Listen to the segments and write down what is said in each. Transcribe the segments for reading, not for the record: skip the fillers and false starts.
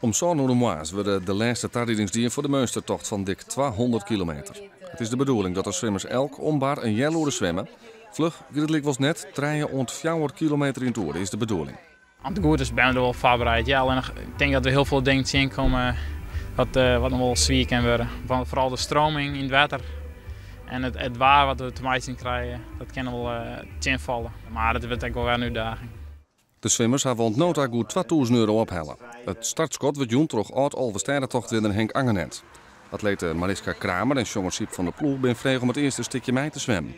Om Saint-Noumoise worden de laatste tardedingsdier voor de meestertocht van dik 200 kilometer. Het is de bedoeling dat de zwimmers elk ombaar een jelloeren zwemmen. Vlug, het was net, 340 kilometer in toer is de bedoeling. Aan het goed is ben we er wel voorbereid. Ja, alleen ik denk dat er heel veel dingen in komen wat nog wel zwaar kan worden. Vooral de stroming in het water en het waar wat we te maken krijgen, dat kan wel invallen. Maar dat wordt ook wel weer een uitdaging. De zwimmers hebben ontnota goed 2000 euro ophellen. Het startschot wordt joen terug uit Alversterrentocht weer Henk Angenet. Atlete Mariska Kramer en jongen Siep van der Ploeg ben vregen om het eerste stukje mee te zwemmen.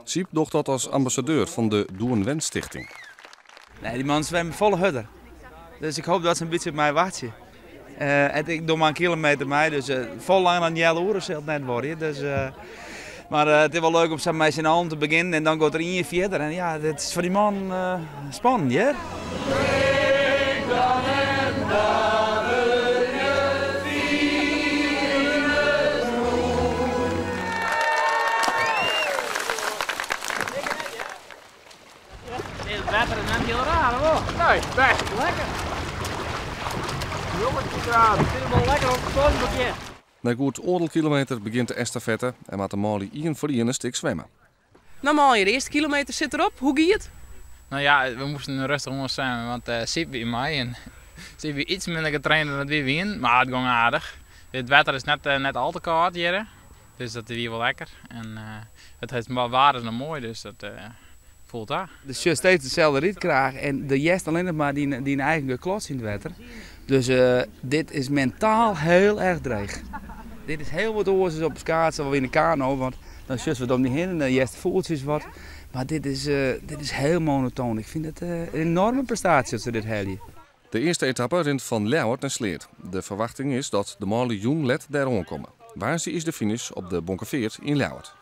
Siep docht dat als ambassadeur van de Doe een Wens Stichting. Nee, die man zwemt volle hudder. Dus ik hoop dat ze een beetje op mij wachten. Ik doe maar een kilometer mee, dus vol lang aan jelle oren zal het net worden. Dus, maar het is wel leuk om samen met zijn hand te beginnen en dan gaat er 1 verder. En ja, dat is voor die man spannend, ja? Het water is net heel raar hoor. Nee, best lekker. Jongens, het is wel lekker op de zon. Na goed 100 kilometer begint de estafette en maakt de Molly 1 voor 1 een stuk zwemmen. Normaal, je eerste kilometer zit erop. Hoe gaat het? Nou ja, we moesten rustig onder zwemmen, want Siep weer mij en Siep weer iets minder getraind dan dat we wien, maar het ging aardig. Het water is net al te koud hier, dus dat is weer wel lekker. En het water is nog mooi, dus dat voelt daar. Dus je steeds dezelfde rit krijgt en de jest alleen nog maar die eigen klots in het water. Dus dit is mentaal heel erg dreig. Dit is heel wat oorzaak op schaatsen of in de kano, want dan schussen we het om die heen en de jest voelt zich wat. Maar dit is heel monotoon. Ik vind het een enorme prestatie als ze dit helden. De eerste etappe rint van Ljouwert naar Sleert. De verwachting is dat de Molly Joen let daar komen. Waar ze is de finish op de Bonkeveert in Ljouwert.